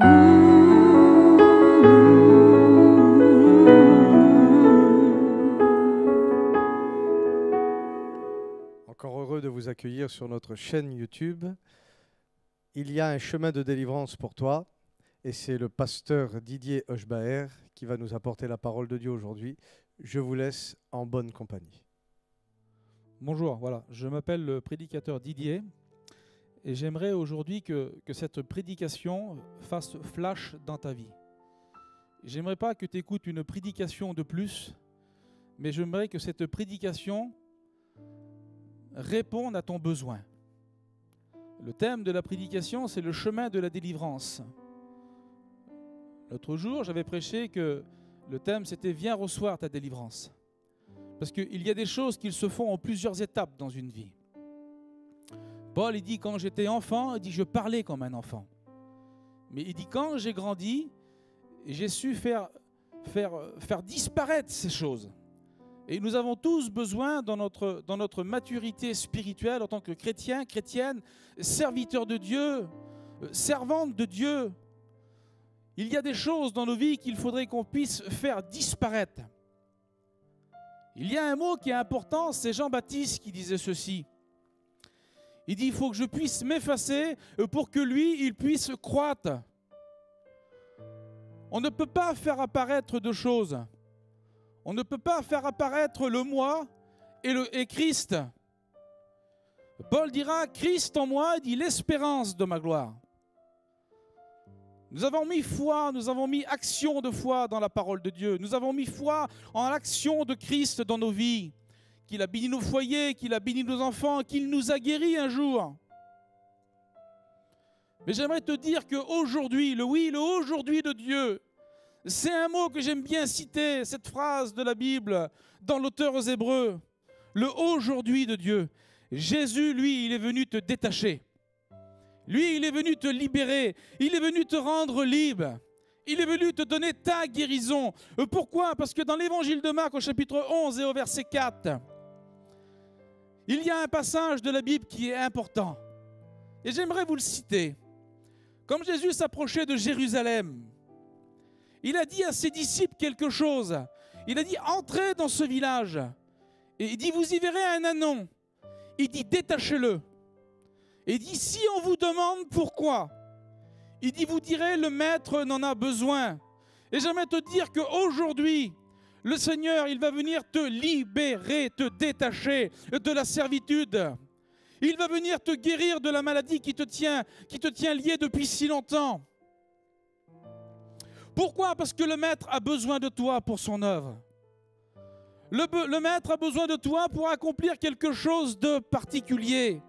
Encore heureux de vous accueillir sur notre chaîne YouTube. Il y a un chemin de délivrance pour toi et c'est le pasteur Didier Hochbaer qui va nous apporter la parole de Dieu aujourd'hui. Je vous laisse en bonne compagnie. Bonjour, voilà, je m'appelle le prédicateur Didier et j'aimerais aujourd'hui que cette prédication fasse flash dans ta vie. J'aimerais pas que tu écoutes une prédication de plus, mais j'aimerais que cette prédication réponde à ton besoin. Le thème de la prédication, c'est le chemin de la délivrance. L'autre jour, j'avais prêché que le thème, c'était « Viens recevoir ta délivrance ». Parce qu'il y a des choses qui se font en plusieurs étapes dans une vie. Paul, il dit, quand j'étais enfant, il dit, je parlais comme un enfant. Mais il dit, quand j'ai grandi, j'ai su faire disparaître ces choses. Et nous avons tous besoin, dans notre maturité spirituelle, en tant que chrétiens, chrétiennes, serviteurs de Dieu, servantes de Dieu, il y a des choses dans nos vies qu'il faudrait qu'on puisse faire disparaître. Il y a un mot qui est important, c'est Jean-Baptiste qui disait ceci. Il dit, il faut que je puisse m'effacer pour que lui, il puisse croître. On ne peut pas faire apparaître deux choses. On ne peut pas faire apparaître le moi et Christ. Paul dira, Christ en moi, il dit l'espérance de ma gloire. Nous avons mis foi, nous avons mis action de foi dans la parole de Dieu. Nous avons mis foi en l'action de Christ dans nos vies. Qu'il a béni nos foyers, qu'il a béni nos enfants, qu'il nous a guéris un jour. Mais j'aimerais te dire qu'aujourd'hui, le aujourd'hui de Dieu, c'est un mot que j'aime bien citer, cette phrase de la Bible, dans l'auteur aux Hébreux. Le aujourd'hui de Dieu. Jésus, lui, il est venu te détacher. Lui, il est venu te libérer. Il est venu te rendre libre. Il est venu te donner ta guérison. Pourquoi? Parce que dans l'évangile de Marc, au chapitre 11 et au verset 4, il y a un passage de la Bible qui est important. Et j'aimerais vous le citer. Comme Jésus s'approchait de Jérusalem, il a dit à ses disciples quelque chose. Il a dit, entrez dans ce village. Et il dit, vous y verrez un ânon. Il dit, détachez-le. Et il dit, si on vous demande pourquoi, il dit, vous direz, le maître n'en a besoin. Et j'aimerais te dire qu'aujourd'hui, le Seigneur, il va venir te libérer, te détacher de la servitude. Il va venir te guérir de la maladie qui te tient lié depuis si longtemps. Pourquoi? Parce que le Maître a besoin de toi pour son œuvre. Le Maître a besoin de toi pour accomplir quelque chose de particulier.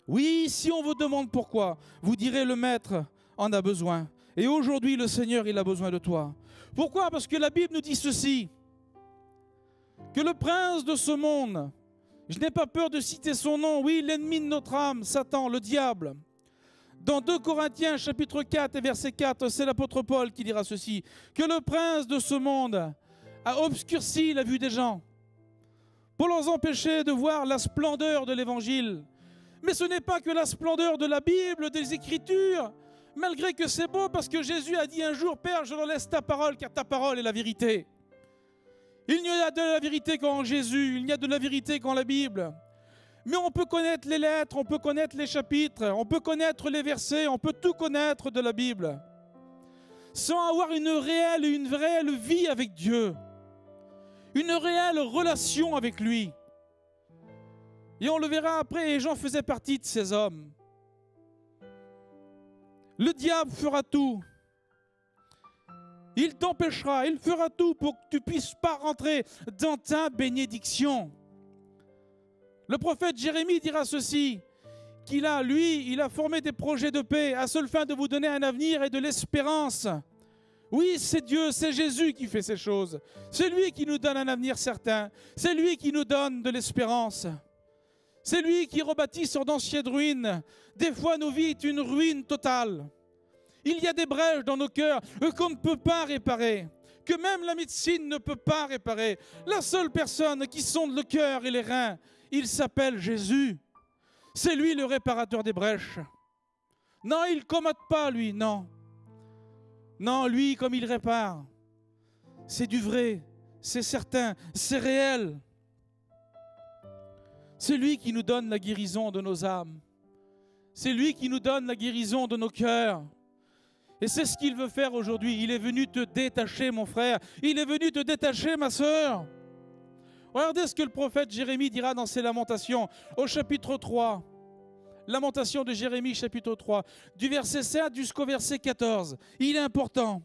Oui, si on vous demande pourquoi, vous direz le Maître en a besoin. Et aujourd'hui, le Seigneur, il a besoin de toi. Pourquoi? Parce que la Bible nous dit ceci, que le prince de ce monde, je n'ai pas peur de citer son nom, oui, l'ennemi de notre âme, Satan, le diable. Dans 2 Corinthiens, chapitre 4 et verset 4, c'est l'apôtre Paul qui dira ceci, que le prince de ce monde a obscurci la vue des gens pour leur empêcher de voir la splendeur de l'Évangile. Mais ce n'est pas que la splendeur de la Bible, des Écritures, malgré que c'est beau, parce que Jésus a dit un jour, Père, je leur laisse ta parole, car ta parole est la vérité. Il n'y a de la vérité qu'en Jésus, il n'y a de la vérité qu'en la Bible. Mais on peut connaître les lettres, on peut connaître les chapitres, on peut connaître les versets, on peut tout connaître de la Bible, sans avoir une réelle vie avec Dieu, une réelle relation avec lui. Et on le verra après, et Jean faisait partie de ces hommes. Le diable fera tout. Il t'empêchera, il fera tout pour que tu ne puisses pas rentrer dans ta bénédiction. Le prophète Jérémie dira ceci, qu'il a, lui, il a formé des projets de paix à seule fin de vous donner un avenir et de l'espérance. Oui, c'est Dieu, c'est Jésus qui fait ces choses. C'est lui qui nous donne un avenir certain. C'est lui qui nous donne de l'espérance. C'est lui qui rebâtit sur d'anciennes ruines. Des fois, nos vies sont une ruine totale. Il y a des brèches dans nos cœurs qu'on ne peut pas réparer, que même la médecine ne peut pas réparer. La seule personne qui sonde le cœur et les reins, il s'appelle Jésus. C'est lui le réparateur des brèches. Non, il ne commode pas, lui, non. Non, lui, comme il répare, c'est du vrai, c'est certain, c'est réel. C'est lui qui nous donne la guérison de nos âmes. C'est lui qui nous donne la guérison de nos cœurs. Et c'est ce qu'il veut faire aujourd'hui. Il est venu te détacher, mon frère. Il est venu te détacher, ma sœur. Regardez ce que le prophète Jérémie dira dans ses lamentations, au chapitre 3. Lamentation de Jérémie, chapitre 3, du verset 7 jusqu'au verset 14. Il est important.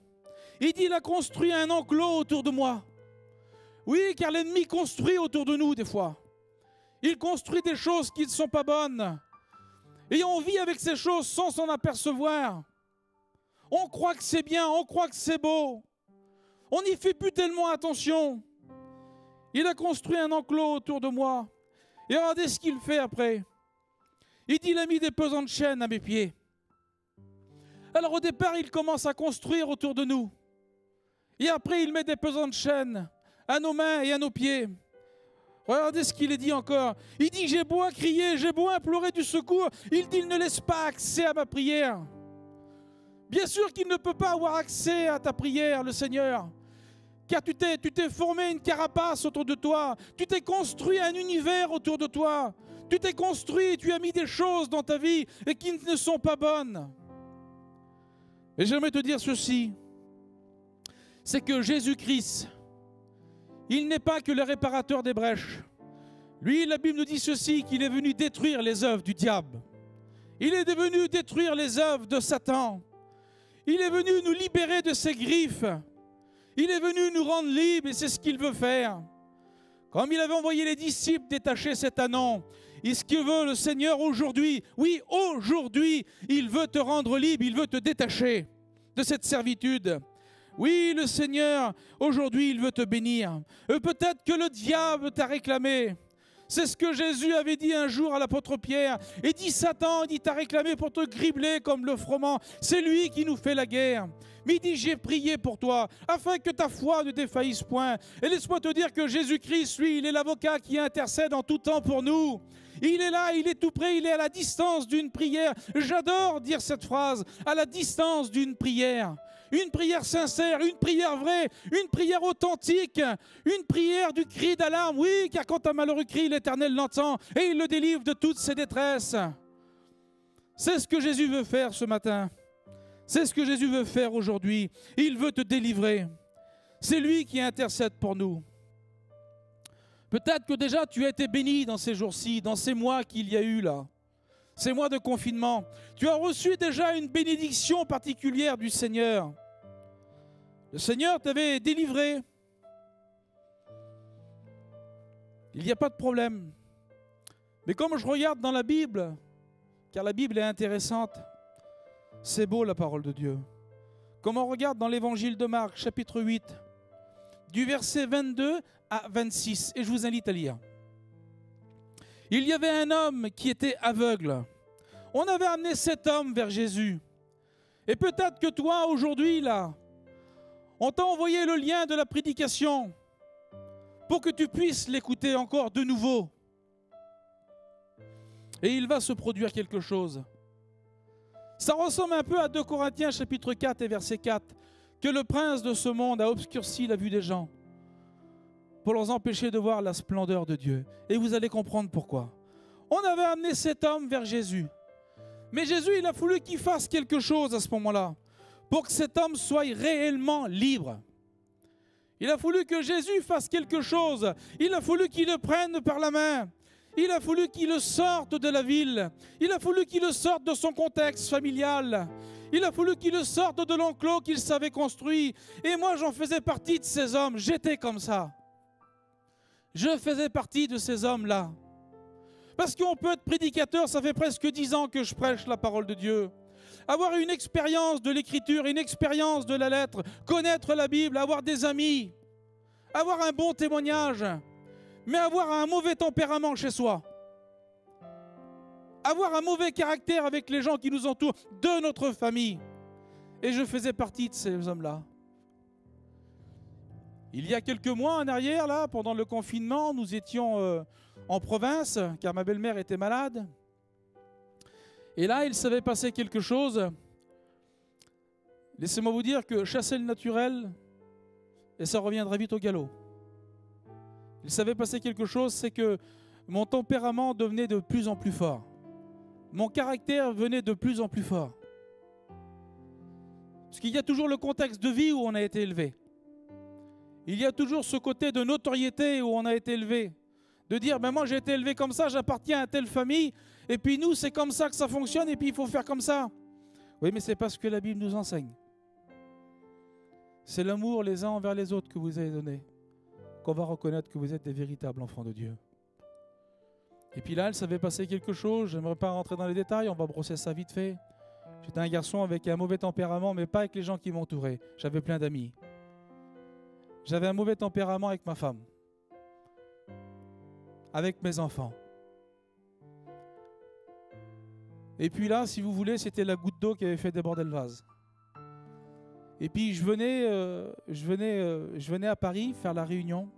Il dit, il a construit un enclos autour de moi. Oui, car l'ennemi construit autour de nous des fois. Il construit des choses qui ne sont pas bonnes. Et on vit avec ces choses sans s'en apercevoir. On croit que c'est bien, on croit que c'est beau. On n'y fait plus tellement attention. Il a construit un enclos autour de moi. Et regardez ce qu'il fait après. Il dit, il a mis des pesantes chaînes à mes pieds. Alors au départ, il commence à construire autour de nous. Et après, il met des pesantes chaînes à nos mains et à nos pieds. Regardez ce qu'il est dit encore. Il dit, j'ai beau à crier, j'ai beau à implorer du secours. Il dit, il ne laisse pas accès à ma prière. Bien sûr qu'il ne peut pas avoir accès à ta prière, le Seigneur. Car tu t'es formé une carapace autour de toi. Tu t'es construit un univers autour de toi. Tu t'es construit, tu as mis des choses dans ta vie et qui ne sont pas bonnes. Et j'aimerais te dire ceci. C'est que Jésus-Christ, il n'est pas que le réparateur des brèches. Lui, la Bible nous dit ceci, qu'il est venu détruire les œuvres du diable. Il est venu détruire les œuvres de Satan. Il est venu nous libérer de ses griffes. Il est venu nous rendre libres et c'est ce qu'il veut faire. Comme il avait envoyé les disciples détacher cet anon, et ce qu'il veut le Seigneur aujourd'hui, oui, aujourd'hui, il veut te rendre libre, il veut te détacher de cette servitude. Oui, le Seigneur, aujourd'hui, il veut te bénir. Peut-être que le diable t'a réclamé. C'est ce que Jésus avait dit un jour à l'apôtre Pierre. Et dit Satan, il t'a réclamé pour te gribler comme le froment. C'est lui qui nous fait la guerre. Mais il dit, j'ai prié pour toi, afin que ta foi ne défaillisse point. Et laisse-moi te dire que Jésus-Christ, lui, il est l'avocat qui intercède en tout temps pour nous. Il est là, il est tout près, il est à la distance d'une prière. J'adore dire cette phrase, à la distance d'une prière. Une prière sincère, une prière vraie, une prière authentique, une prière du cri d'alarme. Oui, car quand un malheureux crie, l'Éternel l'entend et il le délivre de toutes ses détresses. C'est ce que Jésus veut faire ce matin. C'est ce que Jésus veut faire aujourd'hui. Il veut te délivrer. C'est lui qui intercède pour nous. Peut-être que déjà tu as été béni dans ces jours-ci, dans ces mois qu'il y a eu là. Ces mois de confinement. Tu as reçu déjà une bénédiction particulière du Seigneur. Le Seigneur t'avait délivré. Il n'y a pas de problème. Mais comme je regarde dans la Bible, car la Bible est intéressante, c'est beau la parole de Dieu. Comme on regarde dans l'évangile de Marc, chapitre 8, du verset 22 à 26, et je vous invite à lire. Il y avait un homme qui était aveugle. On avait amené cet homme vers Jésus. Et peut-être que toi, aujourd'hui, là, on t'a envoyé le lien de la prédication pour que tu puisses l'écouter encore de nouveau. Et il va se produire quelque chose. Ça ressemble un peu à 2 Corinthiens, chapitre 4 et verset 4, que le prince de ce monde a obscurci la vue des gens pour leur empêcher de voir la splendeur de Dieu. Et vous allez comprendre pourquoi. On avait amené cet homme vers Jésus. Mais Jésus, il a fallu qu'il fasse quelque chose à ce moment-là pour que cet homme soit réellement libre. Il a fallu que Jésus fasse quelque chose. Il a fallu qu'il le prenne par la main. Il a fallu qu'il le sorte de la ville. Il a fallu qu'il le sorte de son contexte familial. Il a fallu qu'il le sorte de l'enclos qu'il savait construit. Et moi, j'en faisais partie de ces hommes. J'étais comme ça. Je faisais partie de ces hommes-là. Parce qu'on peut être prédicateur, ça fait presque 10 ans que je prêche la parole de Dieu. Avoir une expérience de l'écriture, une expérience de la lettre, connaître la Bible, avoir des amis, avoir un bon témoignage, mais avoir un mauvais tempérament chez soi. Avoir un mauvais caractère avec les gens qui nous entourent, de notre famille. Et je faisais partie de ces hommes-là. Il y a quelques mois en arrière, là, pendant le confinement, nous étions en province, car ma belle-mère était malade. Et là, il savait passer quelque chose. Laissez-moi vous dire que chasser le naturel, et ça reviendra vite au galop. Il savait passer quelque chose, c'est que mon tempérament devenait de plus en plus fort. Mon caractère venait de plus en plus fort. Parce qu'il y a toujours le contexte de vie où on a été élevé. Il y a toujours ce côté de notoriété où on a été élevé. De dire, ben moi j'ai été élevé comme ça, j'appartiens à telle famille, et puis nous c'est comme ça que ça fonctionne, et puis il faut faire comme ça. Oui, mais c'est pas ce que la Bible nous enseigne. C'est l'amour les uns envers les autres que vous avez donné, qu'on va reconnaître que vous êtes des véritables enfants de Dieu. Et puis là, elle savait passer quelque chose, je n'aimerais pas rentrer dans les détails, on va brosser ça vite fait. J'étais un garçon avec un mauvais tempérament, mais pas avec les gens qui m'entouraient. J'avais plein d'amis. J'avais un mauvais tempérament avec ma femme, avec mes enfants. Et puis là, si vous voulez, c'était la goutte d'eau qui avait fait déborder le vase. Et puis je venais à Paris faire la réunion.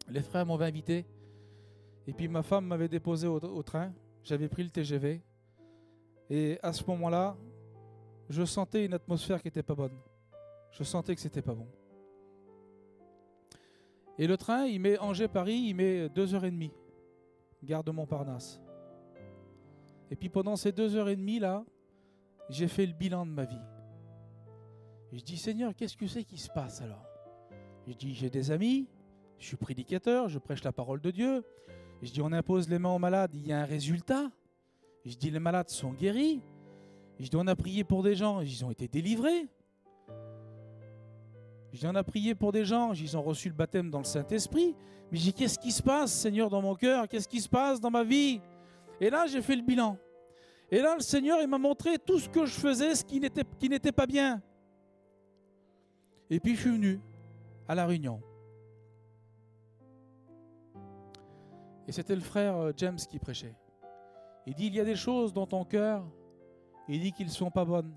Les frères m'avaient invité. Et puis ma femme m'avait déposé au train. J'avais pris le TGV. Et à ce moment-là, je sentais une atmosphère qui n'était pas bonne. Je sentais que c'était pas bon. Et le train, il met Angers-Paris, il met 2h30. Gare de Montparnasse. Et puis pendant ces 2h30 là, j'ai fait le bilan de ma vie. Et je dis, Seigneur, qu'est-ce que c'est qui se passe alors? Je dis, j'ai des amis, je suis prédicateur, je prêche la parole de Dieu. Et je dis, on impose les mains aux malades, il y a un résultat. Et je dis, les malades sont guéris. Et je dis, on a prié pour des gens, ils ont été délivrés. Je dis, on a prié pour des gens, ils ont reçu le baptême dans le Saint-Esprit. Mais je dis, qu'est-ce qui se passe, Seigneur, dans mon cœur? Qu'est-ce qui se passe dans ma vie? Et là, j'ai fait le bilan. Et là, le Seigneur, il m'a montré tout ce que je faisais, ce qui n'était pas bien. Et puis, je suis venu à la réunion. Et c'était le frère James qui prêchait. Il dit, il y a des choses dans ton cœur, il dit qu'ils ne sont pas bonnes.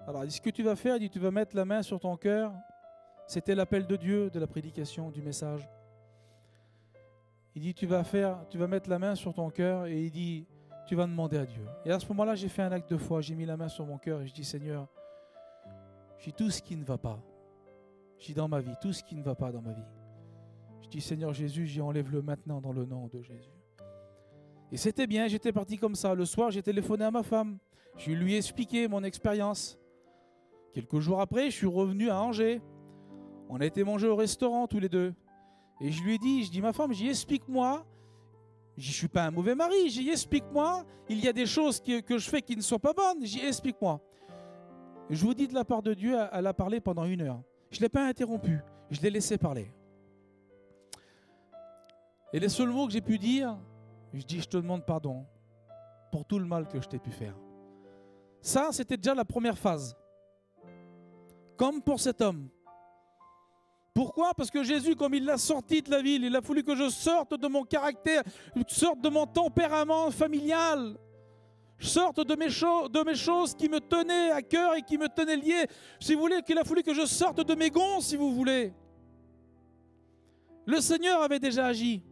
Alors, il dit, ce que tu vas faire, il dit, tu vas mettre la main sur ton cœur. C'était l'appel de Dieu, de la prédication, du message. Il dit, tu vas mettre la main sur ton cœur et il dit, tu vas demander à Dieu. Et à ce moment-là, j'ai fait un acte de foi. J'ai mis la main sur mon cœur et je dis, Seigneur, j'ai tout ce qui ne va pas. J'ai dans ma vie, tout ce qui ne va pas dans ma vie. Je dis, Seigneur Jésus, j'y enlève-le maintenant dans le nom de Jésus. Et c'était bien, j'étais parti comme ça. Le soir, j'ai téléphoné à ma femme. Je lui ai expliqué mon expérience. Quelques jours après, je suis revenu à Angers. On a été manger au restaurant tous les deux. Et je lui ai dit, ma femme, explique-moi. Je ne suis pas un mauvais mari. Explique-moi. Il y a des choses que je fais qui ne sont pas bonnes. Explique-moi. Je vous dis de la part de Dieu, elle a parlé pendant 1 heure. Je ne l'ai pas interrompu. Je l'ai laissé parler. Et les seuls mots que j'ai pu dire, je dis, je te demande pardon pour tout le mal que je t'ai pu faire. Ça, c'était déjà la première phase. Comme pour cet homme. Pourquoi? Parce que Jésus, comme il l'a sorti de la ville, il a voulu que je sorte de mon caractère, sorte de mon tempérament familial, sorte de mes choses qui me tenaient à cœur et qui me tenaient lié. Si vous voulez, qu'il a voulu que je sorte de mes gonds, si vous voulez. Le Seigneur avait déjà agi.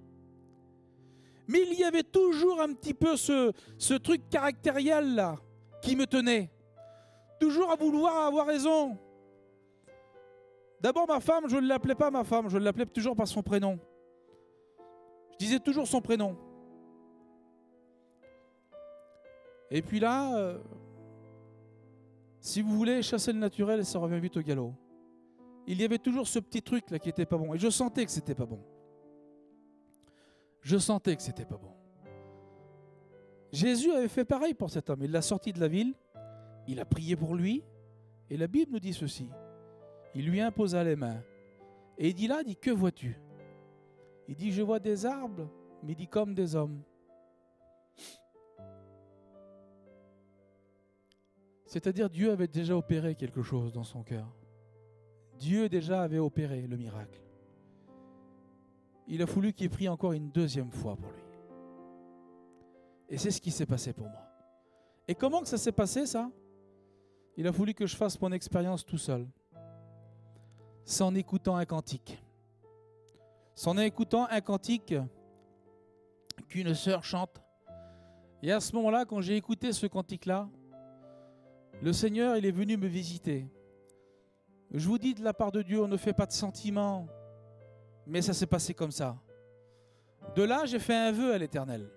Mais il y avait toujours un petit peu ce truc caractériel là qui me tenait. Toujours à vouloir avoir raison. D'abord ma femme, je ne l'appelais pas ma femme, je l'appelais toujours par son prénom. Je disais toujours son prénom. Et puis là, si vous voulez chasser le naturel, ça revient vite au galop. Il y avait toujours ce petit truc là qui n'était pas bon. Et je sentais que c'était pas bon. Je sentais que c'était pas bon. Jésus avait fait pareil pour cet homme. Il l'a sorti de la ville, il a prié pour lui, et la Bible nous dit ceci. Il lui imposa les mains. Et il dit là, que vois-tu? Il dit, je vois des arbres, mais il dit comme des hommes. C'est-à-dire, Dieu avait déjà opéré quelque chose dans son cœur. Dieu déjà avait opéré le miracle. Il a voulu qu'il prie encore une 2e fois pour lui. Et c'est ce qui s'est passé pour moi. Et comment que ça s'est passé, ça? Il a voulu que je fasse mon expérience tout seul. Sans écoutant un cantique. Sans écoutant un cantique qu'une sœur chante. Et à ce moment-là, quand j'ai écouté ce cantique-là, le Seigneur, il est venu me visiter. Je vous dis, de la part de Dieu, on ne fait pas de sentiments, mais ça s'est passé comme ça. De là, j'ai fait un vœu à l'Éternel.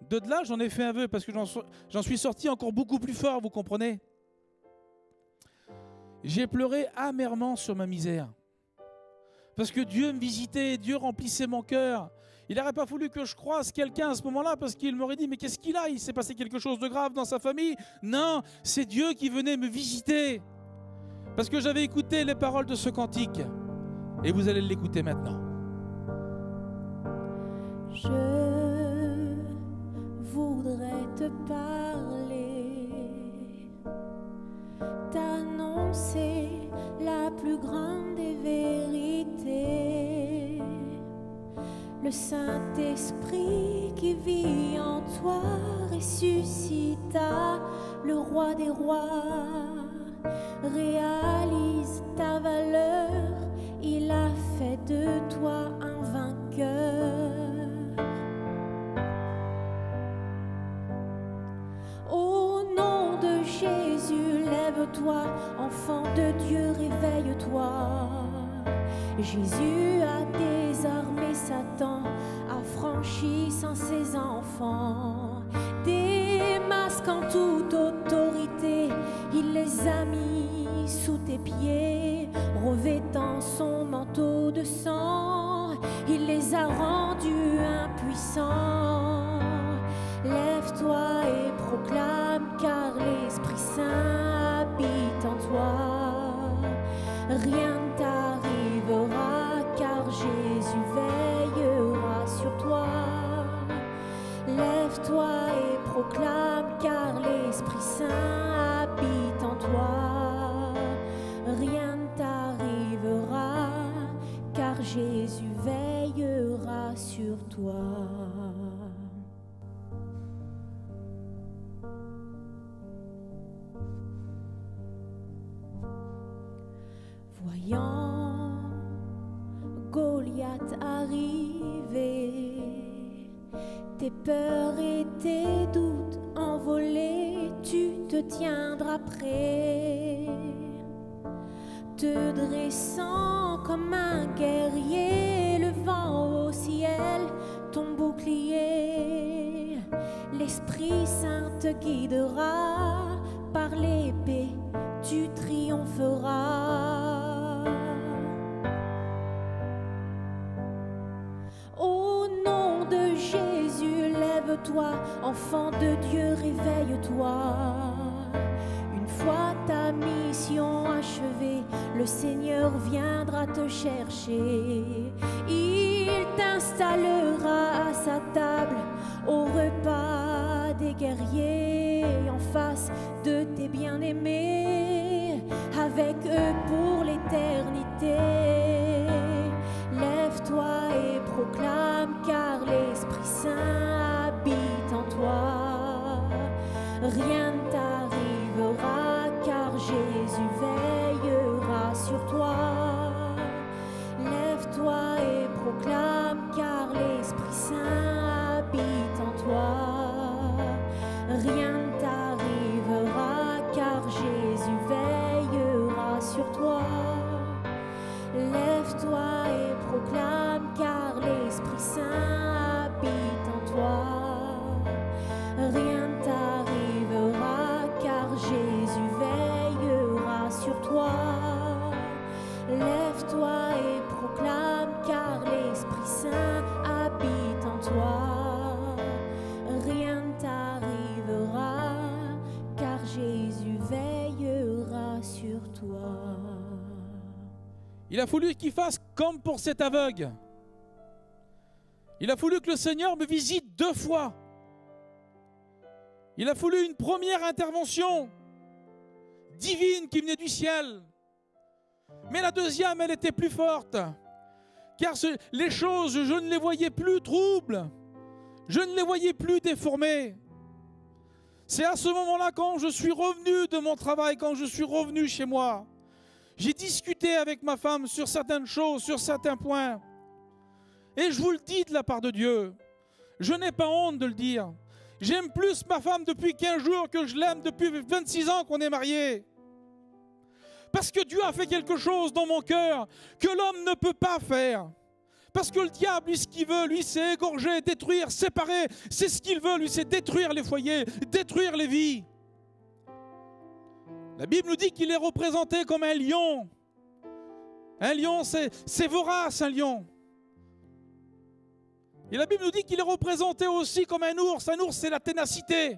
De là, j'en ai fait un vœu parce que j'en suis sorti encore beaucoup plus fort, vous comprenez? J'ai pleuré amèrement sur ma misère. Parce que Dieu me visitait, Dieu remplissait mon cœur. Il n'aurait pas voulu que je croise quelqu'un à ce moment-là parce qu'il m'aurait dit « Mais qu'est-ce qu'il a? Il s'est passé quelque chose de grave dans sa famille ?» Non, c'est Dieu qui venait me visiter. Parce que j'avais écouté les paroles de ce cantique. Et vous allez l'écouter maintenant. Je voudrais te parler, t'annoncer la plus grande des vérités. Le Saint-Esprit qui vit en toi ressuscita le roi des rois. Réalise ta valeur, il a fait de toi un vainqueur. Au nom de Jésus, lève-toi, enfant de Dieu, réveille-toi. Jésus a désarmé Satan, affranchissant ses enfants. Des masques en toute autorité, il les a mis sous tes pieds, revêtant son manteau de sang, il les a rendus impuissants. Lève-toi et proclame, car l'Esprit Saint habite en toi. Rien ne t'arrivera, car Jésus veillera sur toi. Lève-toi et proclame, car l'Esprit Saint habite en toi. Rien ne t'arrivera, car Jésus veillera sur toi. Voyant Goliath arriver, tes peurs et tes doutes envolés, tu te tiendras prêt, te dressant comme un guerrier, levant au ciel ton bouclier. L'Esprit Saint te guidera, par l'épée tu triompheras. Au nom de Jésus, lève-toi, enfant de Dieu, réveille-toi. Une fois ta mission achevée, le Seigneur viendra te chercher. Il t'installera à sa table, au repas des guerriers, en face de tes bien-aimés, avec eux pour l'éternité. Lève-toi et proclame, car l'Esprit Saint habite en toi. Rien ne t'arrivera, car Jésus veillera sur toi. Lève-toi et proclame, car l'Esprit Saint habite en toi. Rien ne t'arrivera, car Jésus veillera sur toi. Lève-toi et proclame, car l'Esprit Saint habite en toi. Rien ne t'arrivera, car Jésus veillera sur toi. Lève-toi et proclame, car l'Esprit Saint habite en toi. Rien ne t'arrivera, car Jésus veillera sur toi. Il a fallu qu'il fasse comme pour cet aveugle. Il a fallu que le Seigneur me visite 2 fois. Il a fallu une première intervention divine qui venait du ciel. Mais la deuxième, elle était plus forte. Car les choses, je ne les voyais plus troubles. Je ne les voyais plus déformées. C'est à ce moment-là, quand je suis revenu de mon travail, quand je suis revenu chez moi, j'ai discuté avec ma femme sur certaines choses, sur certains points. Et je vous le dis de la part de Dieu, je n'ai pas honte de le dire. J'aime plus ma femme depuis 15 jours que je l'aime depuis 26 ans qu'on est mariés. Parce que Dieu a fait quelque chose dans mon cœur que l'homme ne peut pas faire. Parce que le diable, lui, ce qu'il veut, lui, c'est égorger, détruire, séparer. C'est ce qu'il veut, lui, c'est détruire les foyers, détruire les vies. La Bible nous dit qu'il est représenté comme un lion. Un lion, c'est vorace, un lion. Et la Bible nous dit qu'il est représenté aussi comme un ours. Un ours, c'est la ténacité.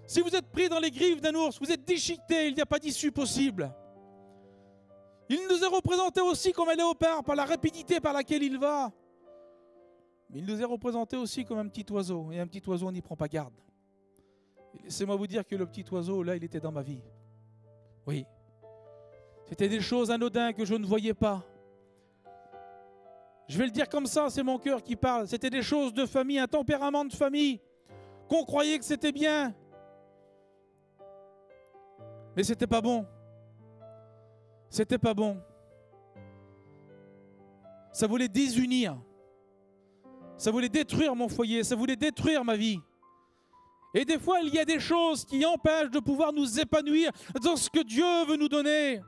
Si vous êtes pris dans les griffes d'un ours, vous êtes déchiqueté, il n'y a pas d'issue possible. Il nous est représenté aussi comme un léopard, par la rapidité par laquelle il va. Mais il nous est représenté aussi comme un petit oiseau. Et un petit oiseau, on n'y prend pas garde. Laissez-moi vous dire que le petit oiseau, là, il était dans ma vie. Oui. C'était des choses anodines que je ne voyais pas. Je vais le dire comme ça, c'est mon cœur qui parle. C'était des choses de famille, un tempérament de famille, qu'on croyait que c'était bien. Mais c'était pas bon. C'était pas bon. Ça voulait désunir. Ça voulait détruire mon foyer. Ça voulait détruire ma vie. Et des fois, il y a des choses qui empêchent de pouvoir nous épanouir dans ce que Dieu veut nous donner.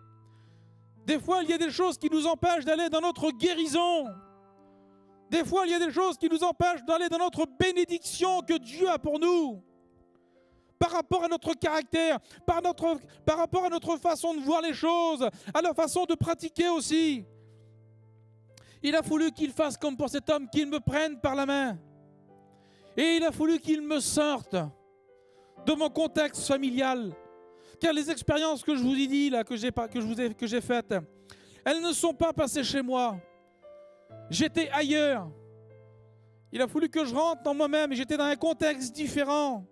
Des fois, il y a des choses qui nous empêchent d'aller dans notre guérison. Des fois, il y a des choses qui nous empêchent d'aller dans notre bénédiction que Dieu a pour nous. Par rapport à notre caractère, par rapport à notre façon de voir les choses, à la façon de pratiquer aussi. Il a fallu qu'il fasse comme pour cet homme, qu'il me prenne par la main. Et il a fallu qu'il me sorte de mon contexte familial. Car les expériences que je vous ai dit, là, que j'ai faites, elles ne sont pas passées chez moi. J'étais ailleurs. Il a fallu que je rentre dans moi-même et j'étais dans un contexte différent.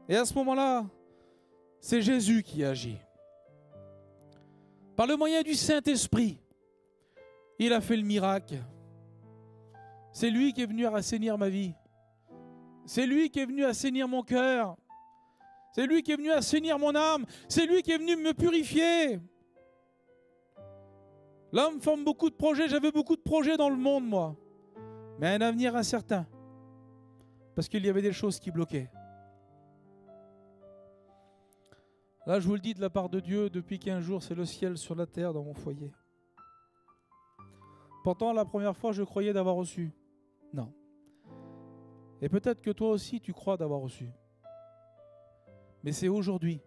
Et à ce moment-là, c'est Jésus qui agit. Par le moyen du Saint-Esprit, il a fait le miracle. C'est lui qui est venu assainir ma vie. C'est lui qui est venu assainir mon cœur. C'est lui qui est venu assainir mon âme. C'est lui qui est venu me purifier. L'homme forme beaucoup de projets. J'avais beaucoup de projets dans le monde, moi. Mais un avenir incertain. Parce qu'il y avait des choses qui bloquaient. Là, je vous le dis de la part de Dieu, depuis 15 jours, c'est le ciel sur la terre dans mon foyer. Pourtant, la première fois, je croyais d'avoir reçu. Non. Et peut-être que toi aussi, tu crois d'avoir reçu. Mais c'est aujourd'hui.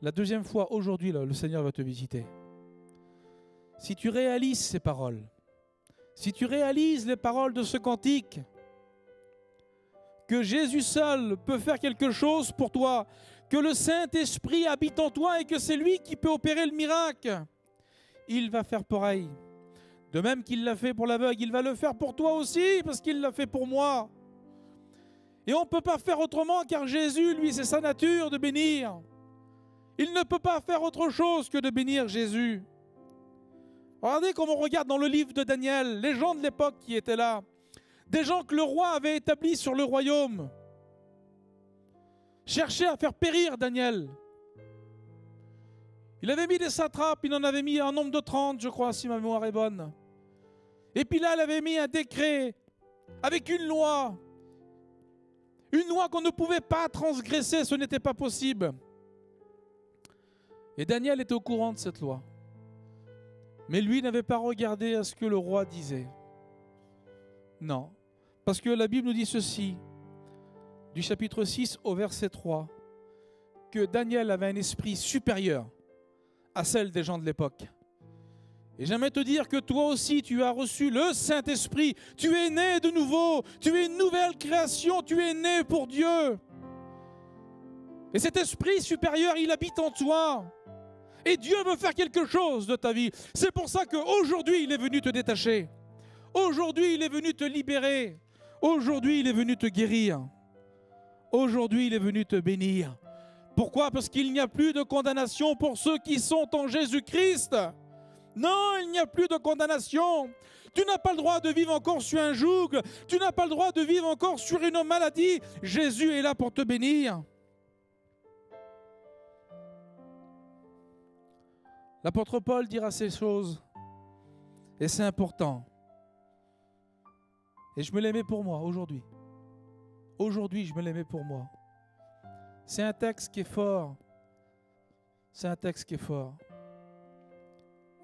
La deuxième fois, aujourd'hui, là, le Seigneur va te visiter. Si tu réalises ces paroles, si tu réalises les paroles de ce cantique, que Jésus seul peut faire quelque chose pour toi, que le Saint-Esprit habite en toi et que c'est lui qui peut opérer le miracle, il va faire pareil. De même qu'il l'a fait pour l'aveugle, il va le faire pour toi aussi parce qu'il l'a fait pour moi. Et on ne peut pas faire autrement car Jésus, lui, c'est sa nature de bénir. Il ne peut pas faire autre chose que de bénir Jésus. Regardez comme on regarde dans le livre de Daniel, les gens de l'époque qui étaient là, des gens que le roi avait établis sur le royaume, cherchaient à faire périr Daniel. Il avait mis des satrapes, il en avait mis un nombre de 30, je crois, si ma mémoire est bonne. Et puis là, il avait mis un décret avec une loi qu'on ne pouvait pas transgresser, ce n'était pas possible. Et Daniel était au courant de cette loi. Mais lui n'avait pas regardé à ce que le roi disait. Non, parce que la Bible nous dit ceci, du chapitre 6 au verset 3, que Daniel avait un esprit supérieur à celle des gens de l'époque. Et j'aimerais te dire que toi aussi tu as reçu le Saint-Esprit, tu es né de nouveau, tu es une nouvelle création, tu es né pour Dieu. Et cet esprit supérieur, il habite en toi. Et Dieu veut faire quelque chose de ta vie. C'est pour ça qu'aujourd'hui, il est venu te détacher. Aujourd'hui, il est venu te libérer. Aujourd'hui, il est venu te guérir. Aujourd'hui, il est venu te bénir. Pourquoi? Parce qu'il n'y a plus de condamnation pour ceux qui sont en Jésus-Christ. Non, il n'y a plus de condamnation. Tu n'as pas le droit de vivre encore sur un joug. Tu n'as pas le droit de vivre encore sur une maladie. Jésus est là pour te bénir. L'apôtre Paul dira ces choses. Et c'est important. Et je me les mets pour moi aujourd'hui. Aujourd'hui, je me les mets pour moi. C'est un texte qui est fort. C'est un texte qui est fort.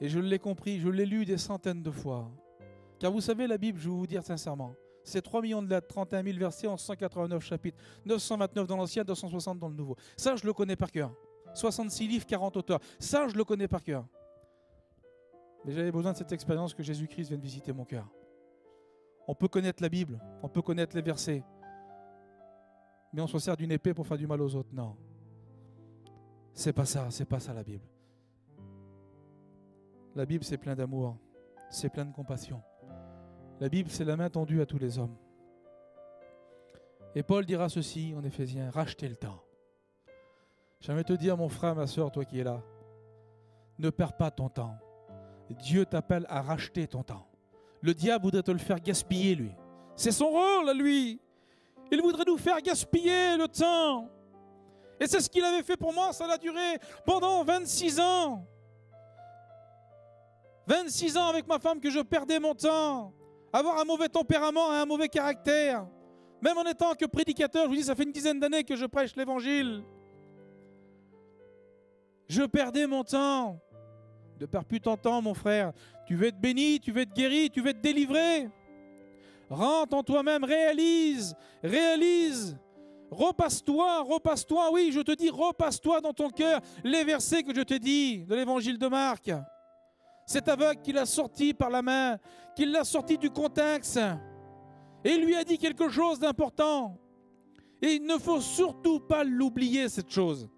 Et je l'ai compris, je l'ai lu des centaines de fois. Car vous savez, la Bible, je vais vous dire sincèrement, c'est 3 millions de lettres, 31 000 versets en 189 chapitres, 929 dans l'Ancien, 260 dans le Nouveau. Ça, je le connais par cœur. 66 livres, 40 auteurs. Ça, je le connais par cœur. Mais j'avais besoin de cette expérience que Jésus-Christ vienne visiter mon cœur. On peut connaître la Bible, on peut connaître les versets, mais on se sert d'une épée pour faire du mal aux autres. Non. C'est pas ça la Bible. La Bible, c'est plein d'amour, c'est plein de compassion. La Bible, c'est la main tendue à tous les hommes. Et Paul dira ceci en Éphésiens, rachetez le temps. J'aimerais te dire, mon frère, ma soeur, toi qui es là, ne perds pas ton temps. Dieu t'appelle à racheter ton temps. Le diable voudrait te le faire gaspiller, lui. C'est son rôle, lui. Il voudrait nous faire gaspiller le temps. Et c'est ce qu'il avait fait pour moi, ça a duré pendant 26 ans. 26 ans avec ma femme que je perdais mon temps. Avoir un mauvais tempérament et un mauvais caractère. Même en étant que prédicateur, je vous dis, ça fait une dizaine d'années que je prêche l'évangile. Je perdais mon temps. Ne perds plus ton temps, mon frère. Tu veux être béni, tu veux être guéri, tu veux être délivré. Rentre en toi-même, réalise. Repasse-toi, oui, je te dis, repasse-toi dans ton cœur les versets que je te dis de l'évangile de Marc. Cet aveugle qui l'a sorti par la main, qui l'a sorti du contexte. Et il lui a dit quelque chose d'important. Et il ne faut surtout pas l'oublier, cette chose.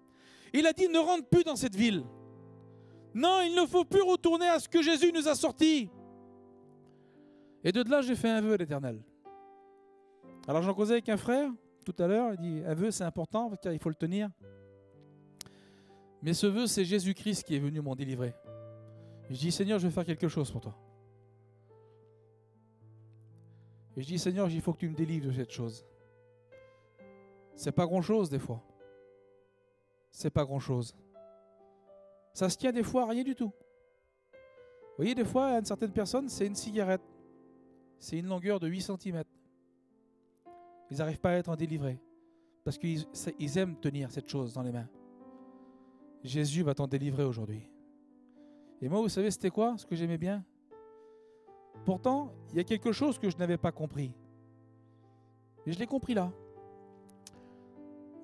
Il a dit, ne rentre plus dans cette ville. Non, il ne faut plus retourner à ce que Jésus nous a sorti. Et de là, j'ai fait un vœu à l'Éternel. Alors j'en causais avec un frère tout à l'heure, il dit, un vœu c'est important, car il faut le tenir. Mais ce vœu, c'est Jésus-Christ qui est venu m'en délivrer. Je dis, Seigneur, je vais faire quelque chose pour toi. Et je dis, Seigneur, il faut que tu me délivres de cette chose. C'est pas grand-chose des fois. C'est pas grand-chose. Ça se tient des fois à rien du tout. Vous voyez, des fois, à une certaine personne, c'est une cigarette. C'est une longueur de 8 cm. Ils n'arrivent pas à être en délivrés. Parce qu'ils aiment tenir cette chose dans les mains. Jésus va t'en délivrer aujourd'hui. Et moi, vous savez, c'était quoi ce que j'aimais bien? Pourtant, il y a quelque chose que je n'avais pas compris. Et je l'ai compris là.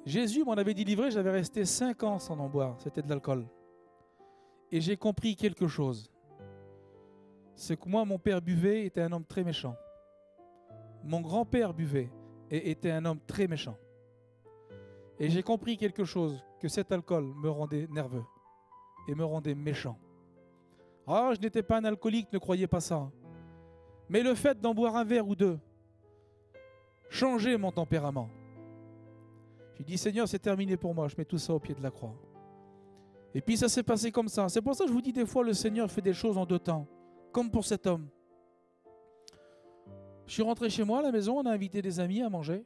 Jésus m'en avait délivré, j'avais resté 5 ans sans en boire. C'était de l'alcool. Et j'ai compris quelque chose. C'est que moi, mon père buvait, était un homme très méchant. Mon grand-père buvait et était un homme très méchant. Et j'ai compris quelque chose, que cet alcool me rendait nerveux et me rendait méchant. Ah, je n'étais pas un alcoolique, ne croyez pas ça. Mais le fait d'en boire un verre ou deux changeait mon tempérament. J'ai dit, Seigneur, c'est terminé pour moi, je mets tout ça au pied de la croix. Et puis ça s'est passé comme ça. C'est pour ça que je vous dis, des fois, le Seigneur fait des choses en 2 temps, comme pour cet homme. Je suis rentré chez moi à la maison, on a invité des amis à manger.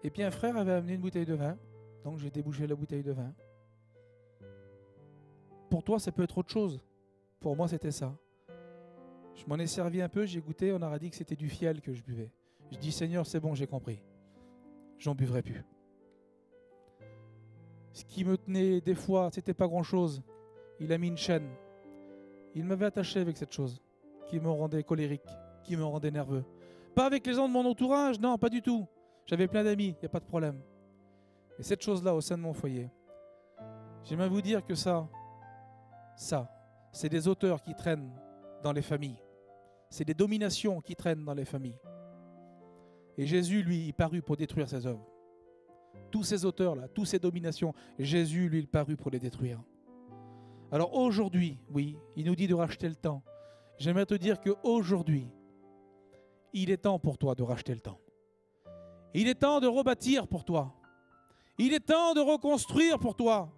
Et puis un frère avait amené une bouteille de vin, donc j'ai débouché la bouteille de vin. Pour toi, ça peut être autre chose. Pour moi, c'était ça. Je m'en ai servi un peu, j'ai goûté, on a dit que c'était du fiel que je buvais. Je dis, Seigneur, c'est bon, j'ai compris. J'en buvrai plus. Ce qui me tenait des fois, c'était pas grand-chose. Il a mis une chaîne. Il m'avait attaché avec cette chose qui me rendait colérique, qui me rendait nerveux. Pas avec les gens de mon entourage, non, pas du tout. J'avais plein d'amis, il n'y a pas de problème. Mais cette chose-là au sein de mon foyer, j'aimerais vous dire que ça, c'est des auteurs qui traînent dans les familles. C'est des dominations qui traînent dans les familles. Et Jésus, lui, il parut pour détruire ces œuvres. Tous ces auteurs-là, toutes ces dominations, Jésus, lui, il parut pour les détruire. Alors aujourd'hui, oui, il nous dit de racheter le temps. J'aimerais te dire qu'aujourd'hui, il est temps pour toi de racheter le temps. Il est temps de rebâtir pour toi. Il est temps de reconstruire pour toi.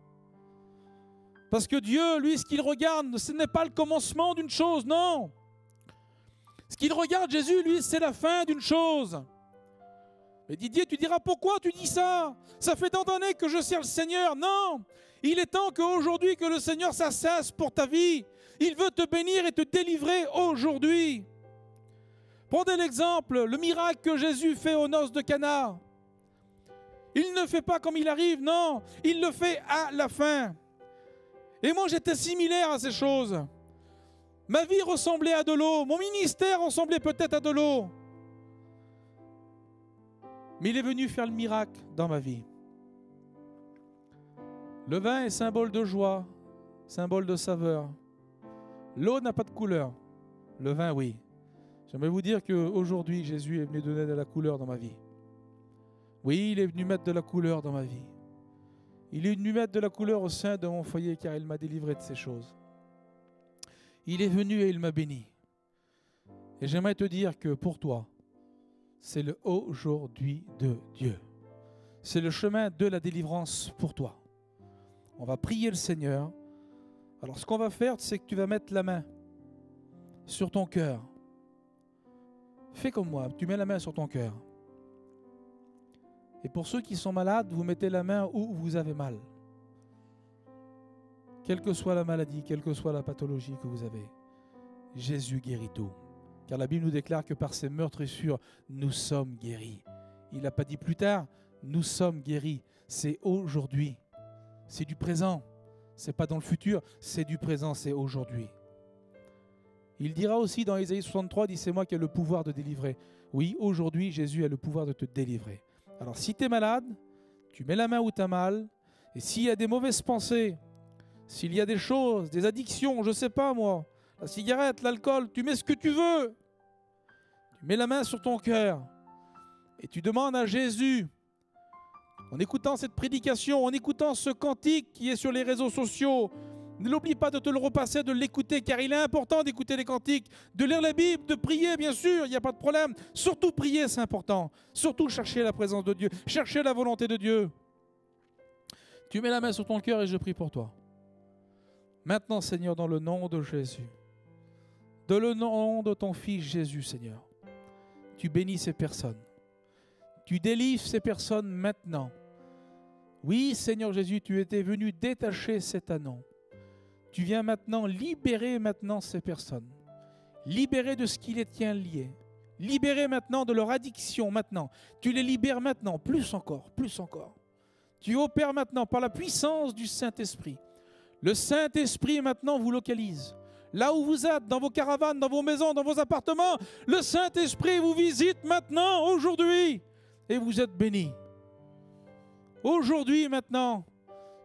Parce que Dieu, lui, ce qu'il regarde, ce n'est pas le commencement d'une chose, non. Ce qu'il regarde, Jésus, lui, c'est la fin d'une chose. Mais Didier, tu diras, pourquoi tu dis ça? Ça fait tant d'années que je sers le Seigneur. Non, il est temps qu'aujourd'hui, que le Seigneur s'assesse pour ta vie. Il veut te bénir et te délivrer aujourd'hui. Prenez l'exemple, le miracle que Jésus fait aux noces de Cana. Il ne fait pas comme il arrive, non, il le fait à la fin. Et moi, j'étais similaire à ces choses. Ma vie ressemblait à de l'eau, mon ministère ressemblait peut-être à de l'eau. Mais il est venu faire le miracle dans ma vie. Le vin est symbole de joie, symbole de saveur. L'eau n'a pas de couleur, le vin oui. J'aimerais vous dire qu'aujourd'hui, Jésus est venu donner de la couleur dans ma vie. Oui, il est venu mettre de la couleur dans ma vie. Il est venu mettre de la couleur au sein de mon foyer car il m'a délivré de ces choses. Il est venu et il m'a béni. Et j'aimerais te dire que pour toi, c'est le aujourd'hui de Dieu. C'est le chemin de la délivrance pour toi. On va prier le Seigneur. Alors ce qu'on va faire, c'est que tu vas mettre la main sur ton cœur. Fais comme moi, tu mets la main sur ton cœur. Et pour ceux qui sont malades, vous mettez la main où vous avez mal. Quelle que soit la maladie, quelle que soit la pathologie que vous avez, Jésus guérit tout. Car la Bible nous déclare que par ses meurtrissures, nous sommes guéris. Il n'a pas dit plus tard, nous sommes guéris. C'est aujourd'hui. C'est du présent. Ce n'est pas dans le futur, c'est du présent, c'est aujourd'hui. Il dira aussi dans Ésaïe 63, « C'est moi qui ai le pouvoir de délivrer ». Oui, aujourd'hui, Jésus a le pouvoir de te délivrer. Alors, si tu es malade, tu mets la main où tu as mal. Et s'il y a des mauvaises pensées, s'il y a des choses, des addictions, je ne sais pas moi, la cigarette, l'alcool, tu mets ce que tu veux. Tu mets la main sur ton cœur et tu demandes à Jésus, en écoutant cette prédication, en écoutant ce cantique qui est sur les réseaux sociaux, ne l'oublie pas de te le repasser, de l'écouter, car il est important d'écouter les cantiques, de lire la Bible, de prier, bien sûr, il n'y a pas de problème. Surtout prier, c'est important. Surtout chercher la présence de Dieu, chercher la volonté de Dieu. Tu mets la main sur ton cœur et je prie pour toi. Maintenant, Seigneur, dans le nom de Jésus, dans le nom de ton Fils Jésus, Seigneur, tu bénis ces personnes. Tu délivres ces personnes maintenant. Oui, Seigneur Jésus, tu étais venu détacher cet anneau. Tu viens maintenant libérer ces personnes. Libérer de ce qui les tient liés. Libérer maintenant de leur addiction maintenant. Tu les libères maintenant, plus encore, plus encore. Tu opères maintenant par la puissance du Saint-Esprit. Le Saint-Esprit maintenant vous localise. Là où vous êtes, dans vos caravanes, dans vos maisons, dans vos appartements, le Saint-Esprit vous visite maintenant, aujourd'hui. Et vous êtes bénis. Aujourd'hui, maintenant,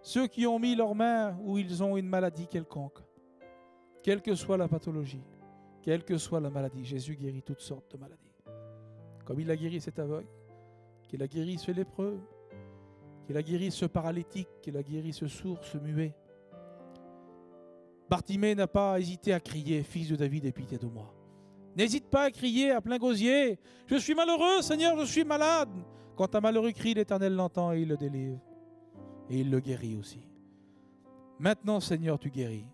ceux qui ont mis leurs mains où ils ont une maladie quelconque, quelle que soit la pathologie, quelle que soit la maladie, Jésus guérit toutes sortes de maladies. Comme il a guéri cet aveugle, qu'il a guéri ce lépreux, qu'il a guéri ce paralytique, qu'il a guéri ce sourd, ce muet. Bartimée n'a pas hésité à crier, « Fils de David, aie pitié de moi ». N'hésite pas à crier à plein gosier, « Je suis malheureux, Seigneur, je suis malade ». Quand un malheureux crie, l'Éternel l'entend et il le délivre. Et il le guérit aussi. Maintenant, Seigneur, tu guéris.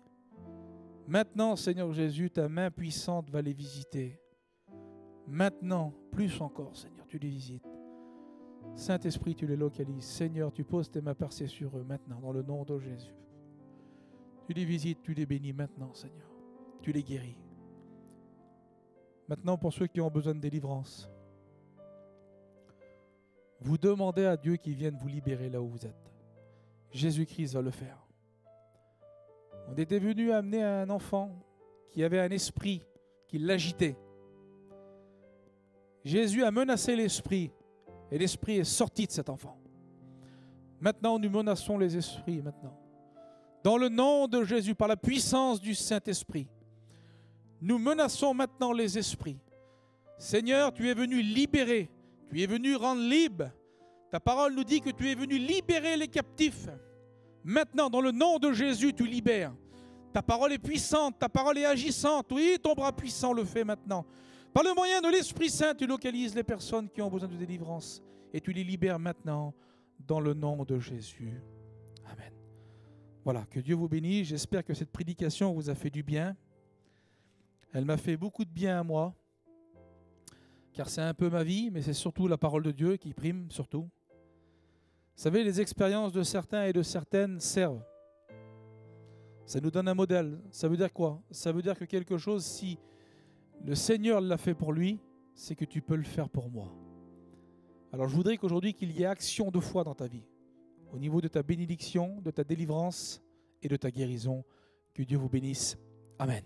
Maintenant, Seigneur Jésus, ta main puissante va les visiter. Maintenant, plus encore, Seigneur, tu les visites. Saint-Esprit, tu les localises. Seigneur, tu poses tes mains percées sur eux maintenant, dans le nom de Jésus. Tu les visites, tu les bénis maintenant, Seigneur. Tu les guéris. Maintenant, pour ceux qui ont besoin de délivrance, vous demandez à Dieu qu'il vienne vous libérer là où vous êtes. Jésus-Christ va le faire. On était venu amener un enfant qui avait un esprit qui l'agitait. Jésus a menacé l'esprit et l'esprit est sorti de cet enfant. Maintenant, nous menaçons les esprits maintenant. Dans le nom de Jésus, par la puissance du Saint-Esprit, nous menaçons maintenant les esprits. Seigneur, tu es venu libérer, tu es venu rendre libre. Ta parole nous dit que tu es venu libérer les captifs. Maintenant, dans le nom de Jésus, tu libères. Ta parole est puissante, ta parole est agissante. Oui, ton bras puissant le fait maintenant. Par le moyen de l'Esprit Saint, tu localises les personnes qui ont besoin de délivrance et tu les libères maintenant dans le nom de Jésus. Amen. Voilà, que Dieu vous bénisse. J'espère que cette prédication vous a fait du bien. Elle m'a fait beaucoup de bien à moi, car c'est un peu ma vie, mais c'est surtout la parole de Dieu qui prime, surtout. Vous savez, les expériences de certains et de certaines servent. Ça nous donne un modèle. Ça veut dire quoi? Ça veut dire que quelque chose, si le Seigneur l'a fait pour lui, c'est que tu peux le faire pour moi. Alors je voudrais qu'aujourd'hui qu'il y ait action de foi dans ta vie, au niveau de ta bénédiction, de ta délivrance et de ta guérison. Que Dieu vous bénisse. Amen.